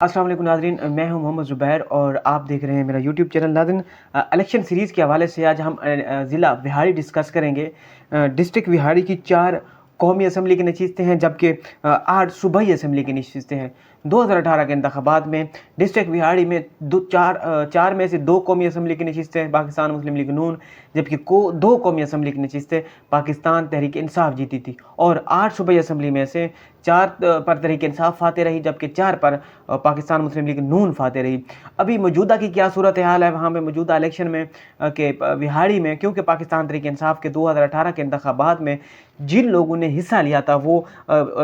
अस्सलाम वालेकुम नाज़रीन, मैं हूं मोहम्मद ज़ुबैर और आप देख रहे हैं मेरा यूट्यूब चैनल। नाज़रीन, इलेक्शन सीरीज़ के हवाले से आज हम ज़िला विहाड़ी डिस्कस करेंगे। डिस्ट्रिक्ट विहाड़ी की 4 कौमी असम्बली की नशिस्तें हैं, जबकि 8 सूबाई असम्बली की नशिस्तें हैं। 2018 के इंतखाबात में डिस्ट्रिक्ट विहाड़ी में चार में से 2 कौमी असम्बली की नशिस्तें पाकिस्तान मुस्लिम लीग नून, जबकि 2 कौमी असम्बली की नशिस्तें पाकिस्तान तहरीक इंसाफ जीती थी। और 8 सूबाई असम्बली में से 4 पर तहरीक इंसाफ फाते रही, जबकि 4 पर पाकिस्तान मुस्लिम लीग नून फाते रही। अभी मौजूदा की क्या सूरत हाल है वहाँ पे मौजूदा इलेक्शन में के विहाड़ी में, क्योंकि पाकिस्तान तहरीक इंसाफ के 2018 के इंतखाबात में जिन लोगों ने हिस्सा लिया था वो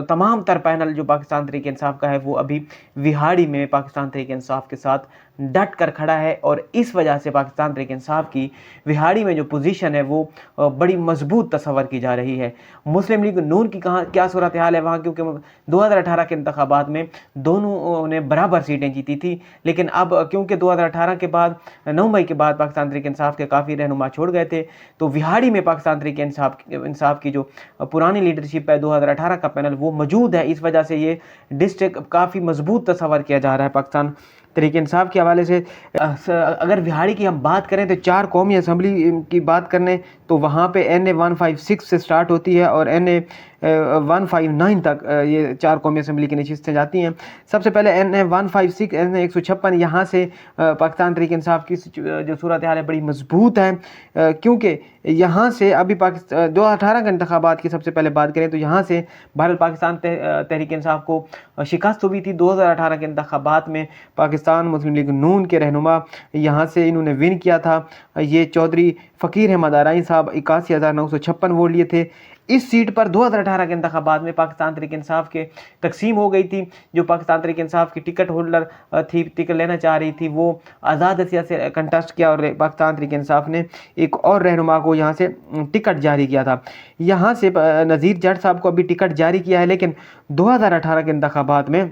तमाम तर पैनल जो पाकिस्तान तहरीक इंसाफ का है वो अभी विहाड़ी में पाकिस्तान तहरीक इंसाफ के साथ डट कर खड़ा है। और इस वजह से पाकिस्तान तहरीक इंसाफ की विहाड़ी में जो पोजीशन है वो बड़ी मजबूत तस्वर की जा रही है। मुस्लिम लीग नून की कहाँ क्या सूरत हाल है वहाँ, क्योंकि 2018 के इंतखाबात में दोनों ने बराबर सीटें जीती थी, लेकिन अब क्योंकि 2018 के बाद 9 मई के बाद पाकिस्तान तहरीक इंसाफ के काफ़ी रहनुमा छोड़ गए थे, तो विहाड़ी में पाकिस्तान तहरीक इंसाफ की जो पुरानी लीडरशिप है 2018 का पैनल वो मौजूद है। इस वजह से ये डिस्ट्रिक्ट काफ़ी मजबूत तस्वर किया जा रहा है पाकिस्तान तहरीक इंसाफ के हवाले से। अगर विहाड़ी की हम बात करें तो 4 कौमी असम्बली की बात करने तो वहाँ पे NA 156 से स्टार्ट होती है और NA 159 तक ये 4 कौमी असम्बली की नशिस्तें जाती हैं। सबसे पहले NA 156 NA 156 यहाँ से पाकिस्तान तहरीक इंसाफ की जो सूरत हाल है बड़ी मजबूत है, क्योंकि यहाँ से अभी पाकिस्तान 2018 के इंतखाबात की सबसे पहले बात करें तो यहाँ से भारत पाकिस्तान तहरीक इंसाफ को शिकस्त हुई थी। 2018 के इंतखाबात में पाकिस्तान मुस्लिम लीग नून के रहनुमा यहाँ से इन्होंने विन किया था। ये चौधरी फ़कीर अहमद आरई साहब 81,956 वोट लिए थे। इस सीट पर 2018 के इंतखाबात में पाकिस्तान तहरीक इंसाफ के तकसीम हो गई थी। जो पाकिस्तान तहरीक इंसाफ की टिकट होल्डर थी, टिकट लेना चाह रही थी, वो आज़ाद एशिया से कंटेस्ट किया और पाकिस्तान तहरीक इंसाफ ने एक और रहनुमा को यहाँ से टिकट जारी किया था। यहाँ से नज़ीर जट साहब को अभी टिकट जारी किया है, लेकिन 2018 के इंतखाबात में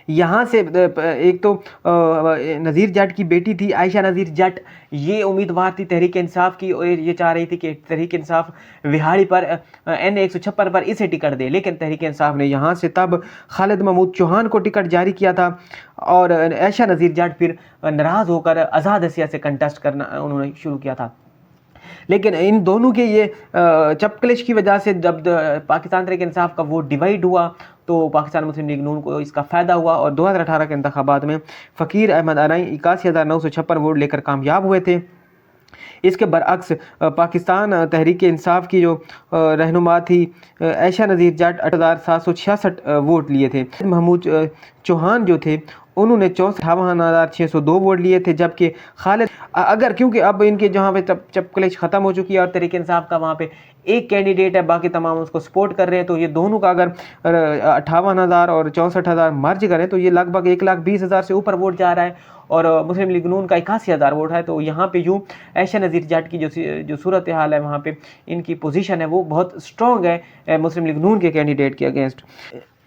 यहाँ से एक तो नज़ीर जट की बेटी थी आयशा नज़ीर जट, ये उम्मीदवार थी तहरीक इंसाफ की और ये चाह रही थी कि तहरीक इंसाफ विहाड़ी पर NA 156 पर इसे टिकट दे, लेकिन तहरीक इंसाफ ने यहाँ से तब खालिद महमूद चौहान को टिकट जारी किया था और आयशा नज़ीर जट फिर नाराज़ होकर आज़ाद एशिया से कंटेस्ट करना उन्होंने शुरू किया था। लेकिन इन दोनों के ये चपकलिश की वजह से जब पाकिस्तान तहरीक इंसाफ का वोट डिवाइड हुआ तो पाकिस्तान मुस्लिम लीग नून को इसका फ़ायदा हुआ और 2018 के इंतखाबात में फ़कीर अहमद आरई 81,956 वोट लेकर कामयाब हुए थे। इसके बरअक्स पाकिस्तान तहरीक इंसाफ की जो रहनुमा थी आयशा नज़ीर जट 8,766 वोट लिए थे। महमूद चौहान जो थे उन्होंने 58,602 वोट लिए थे, जबकि खालिद अगर क्योंकि अब इनके जहाँ पे चपकलिश ख़त्म हो चुकी है और तहरीक इंसाफ का वहाँ पे एक कैंडिडेट है, बाकी तमाम उसको सपोर्ट कर रहे हैं, तो ये दोनों का अगर 58,000 और 64,000 मर्ज करें तो ये लगभग 1,20,000 से ऊपर वोट जा रहा है और मुस्लिम लीग नून का 81,000 वोट है। तो यहाँ पे यूँ आयशा नज़ीर जट की जो सूरत हाल है वहाँ पे इनकी पोजीशन है वो बहुत स्ट्रॉन्ग है मुस्लिम लीग नून के कैंडिडेट के अगेंस्ट।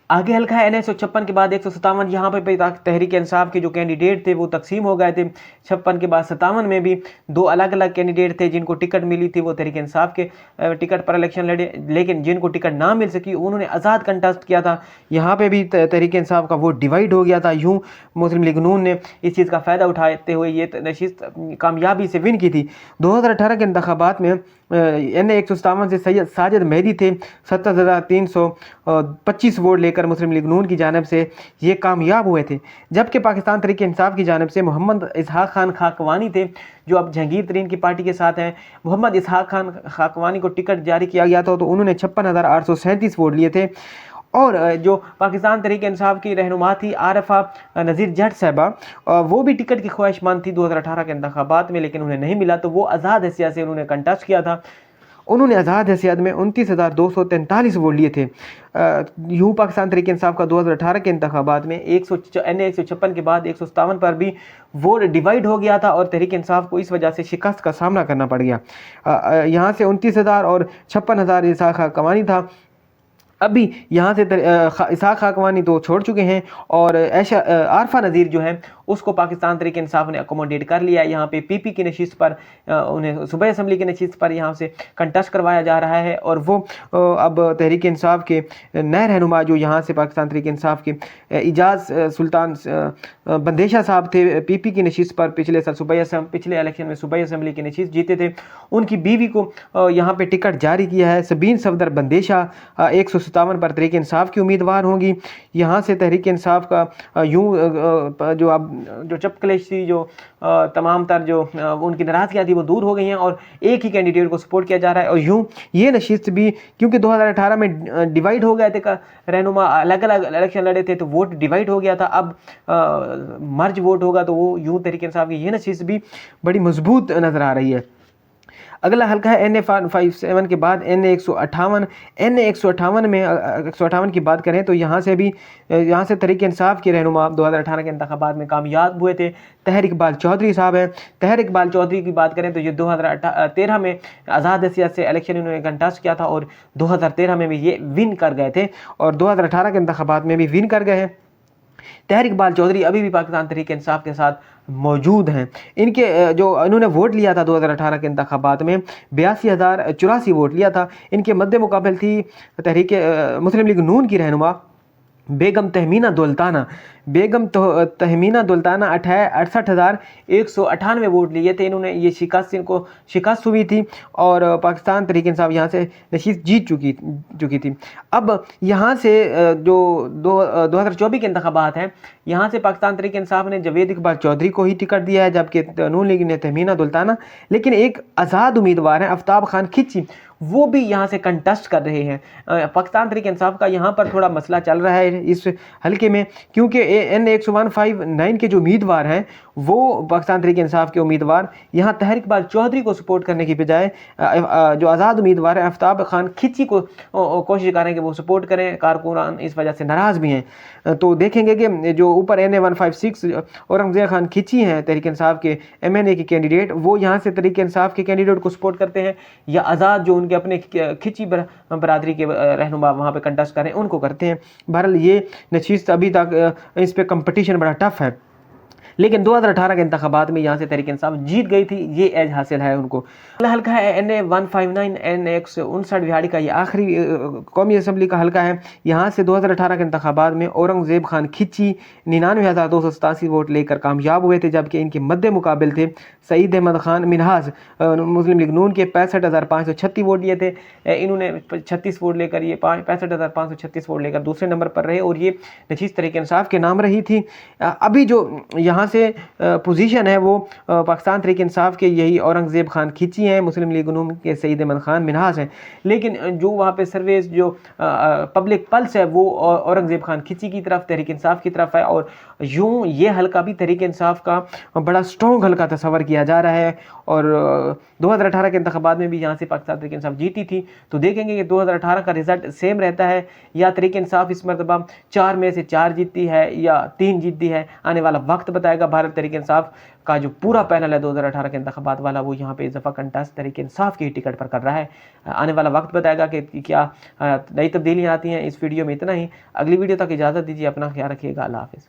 आगे हल्का है NA 156 के बाद 157 यहाँ पे तहरीक इंसाफ के जो कैंडिडेट थे वो तकसीम हो गए थे। 56 के बाद 57 में भी 2 अलग अलग कैंडिडेट थे जिनको टिकट मिली थी, वो तहरीक इंसाफ के टिकट पर इलेक्शन लड़े, लेकिन जिनको टिकट ना मिल सकी उन्होंने आज़ाद कंटेस्ट किया था। यहाँ पे भी तहरीक इंसाफ का वोट डिवाइड हो गया था। यूँ मुस्लिम लीग नून ने इस चीज़ का फ़ायदा उठाते हुए ये नशिस्त कामयाबी से विन की थी। 2018 के इंतखाबात में NA 157 से सैयद साजिद मेहदी थे 70,325 वोट लेकर मुस्लिम लीग नून की जानिब से ये कामयाब हुए थे, जबकि पाकिस्तान तहरीक इंसाफ की जानिब से मोहम्मद इसहाक खान खाकवानी थे जो अब जहांगीर तरीन की पार्टी के साथ हैं। मोहम्मद इसहाक खान खाकवानी को टिकट जारी किया गया था तो उन्होंने 56,837 वोट लिए थे। और जो पाकिस्तान तहरीक इंसाफ की रहनुमा थी आरफा नज़ीर जट साहबा, वो भी टिकट की ख्वाहिशमंद थी 2018 के इंतखाबात में, लेकिन उन्हें नहीं मिला तो वो आज़ाद एशिया से उन्होंने कंटेस्ट किया था। उन्होंने आज़ाद हैसियत में 29,243 वोट लिए थे। यूँ पाकिस्तान तहरीक इंसाफ का 2018 के इंतखाबात में NA 156 के बाद 157 पर भी वोट डिवाइड हो गया था और तहरीक इंसाफ को इस वजह से शिकस्त का सामना करना पड़ गया। यहाँ से 29,000 और 56,000 इसहाक खाकवानी था अभी यहाँ से इसहाक खाकवानी तो छोड़ चुके हैं और आरफा नज़ीर जो है उसको पाकिस्तान तहरीक इंसाफ ने अकोमोडेट कर लिया है। यहाँ पे पीपी की नशिस्त पर उन्हें सूबाई असम्बली की नशिस्त पर यहाँ से कंटेस्ट करवाया जा रहा है और वो अब तहरीक इंसाफ के नए रहनुमा जो यहाँ से पाकिस्तान तहरीक इंसाफ के इजाज़ सुल्तान बंदेशा साहब थे, पीपी की नशिस्त पर पिछले इलेक्शन में सूबाई असम्बली की नशिस्त जीते थे, उनकी बीवी को यहाँ पे टिकट जारी किया है। सबीन सफदर बंदेशा 157 पर तहरीक इंसाफ की उम्मीदवार होंगी। यहाँ से तहरीक इंसाफ का जो चपकलेश थी, जो तमाम तर जो उनकी नाराज़गियाँ थी वो दूर हो गई हैं और एक ही कैंडिडेट को सपोर्ट किया जा रहा है। और यूँ ये नशिस्त भी क्योंकि 2018 में डिवाइड हो गए थे, रहनुमा अलग अलग इलेक्शन लड़े थे तो वोट डिवाइड हो गया था, अब मर्ज वोट होगा तो वो यूँ तहरीक इंसाफ की ये नशिस्त भी बड़ी मजबूत नज़र आ रही है। अगला हल्का है NA57 के बाद NA158। NA158 में 158 की बात करें तो यहाँ से तहरीक इंसाफ के रहनुमा 2018 के इंतखाबात में कामयाब हुए थे, तहर इकबाल चौधरी साहब हैं। तहर इकबाल चौधरी की बात करें तो ये 2013 में आज़ाद हैसियत से इलेक्शन इन्होंने कंटेस्ट किया था और 2013 में भी ये विन कर गए थे और 2018 के इंतखाबात में भी विन कर गए हैं। तहर इकबाल चौधरी अभी भी पाकिस्तान तहरीक इंसाफ के साथ मौजूद हैं। इनके जो इन्होंने वोट लिया था 2018 के इंतखाबात में 82,084 वोट लिया था। इनके मद्दे मुकाबल थी तहरीक मुस्लिम लीग नून की रहनुमा बेगम तहमीना दुल्ताना। बेगम तहमीना दुल्ताना 68,198 वोट लिए थे इन्होंने। ये शिकस्त हुई थी और पाकिस्तान तहरीक इंसाफ यहाँ से नशीस जीत चुकी थी। अब यहाँ से जो 2024 के इंतखाबात हैं, यहाँ से पाकिस्तान तहरीक इंसाफ ने जावेद इकबाल चौधरी को ही टिकट दिया है, जबकि नून लीग ने तहमीना दुल्ताना। लेकिन एक आज़ाद उम्मीदवार हैं आफ्ताब खान खिची, वो भी यहाँ से कंटेस्ट कर रहे हैं। पाकिस्तान तहरीक इंसाफ का यहाँ पर थोड़ा मसला चल रहा है इस हल्के में, क्योंकि NA159 के जो उम्मीदवार हैं वो पाकिस्तान तहरीक इंसाफ के उम्मीदवार यहाँ तहरीक इकबाल चौधरी को सपोर्ट करने की बजाय जो आज़ाद उम्मीदवार है आफ्ताब खान खिची को कोशिश कर रहे हैं कि वो सपोर्ट करें। कारकुनान इस वजह से नाराज़ भी हैं। तो देखेंगे कि जो ऊपर NA156 औरंगजेब खान खिची हैं तहरीक इंसाफ के MNA के कैंडिडेट, वो यहाँ से तहरीक इंसाफ के कैंडिडेट को सपोर्ट करते हैं या आज़ाद जो उनके अपने खिची बरादरी के रहनुमा वहाँ पे कंटेस्ट करें उनको करते हैं। बहरहाल ये नशीस्त अभी तक इस पे कंपटीशन बड़ा टफ है, लेकिन 2018 के इंतखाबात में यहाँ से तहरीक इंसाफ जीत गई थी, ये एज हासिल है उनको। अगला हल्का है NA159 NA159 बिहाड़ी का, ये आखिरी कौमी असम्बली का हल्का है। यहाँ से 2018 के इंतखाबात में औरंगजेब खान खिची 99,287 वोट लेकर कामयाब हुए थे, जबकि इनके मद्दे मुकाबिल थे सईद अहमद खान मिनहाज मुस्लिम लीग नून के 65,536 वोट लिए थे। इन्होंने 36 वोट लेकर, ये 65,536 वोट लेकर दूसरे नंबर पर रहे और ये नशीस तहरीक इंसाफ के नाम रही थी। अभी जो यहाँ से पोजीशन है वो पाकिस्तान तहरीक इंसाफ के यही औरंगजेब खान खिची हैं, मुस्लिम लीग नून के सईद अहमद खान मिनहाज हैं। लेकिन जो वहाँ पे सर्वेस जो पब्लिक पल्स है वो औरंगजेब खान खिची की तरफ, तहरीक इंसाफ की तरफ है और यूँ ये हल्का भी तहरीक इंसाफ का बड़ा स्ट्रॉन्ग हल्का तस्वर किया जा रहा है। और 2018 के इंतखाबात में भी यहाँ से पाकिस्तान तहरीक इंसाफ जीती थी। तो देखेंगे कि 2018 का रिजल्ट सेम रहता है या तहरीक इंसाफ इस मरतबा 4 में से 4 जीतती है या 3 जीतती है। आने वाला वक्त बताएगा। भारत तहरीक इंसाफ का जो पूरा पैनल है 2018 के इंतखाबात वाला, वो यहाँ पे इजाफा कंटेस्ट तहरीक इंसाफ की टिकट पर कर रहा है। आने वाला वक्त बताएगा कि क्या नई तब्दीलियाँ आती हैं। इस वीडियो में इतना ही, अगली वीडियो तक इजाज़त दीजिए, अपना ख्याल रखिएगा, अल्लाह हाफ़िज़।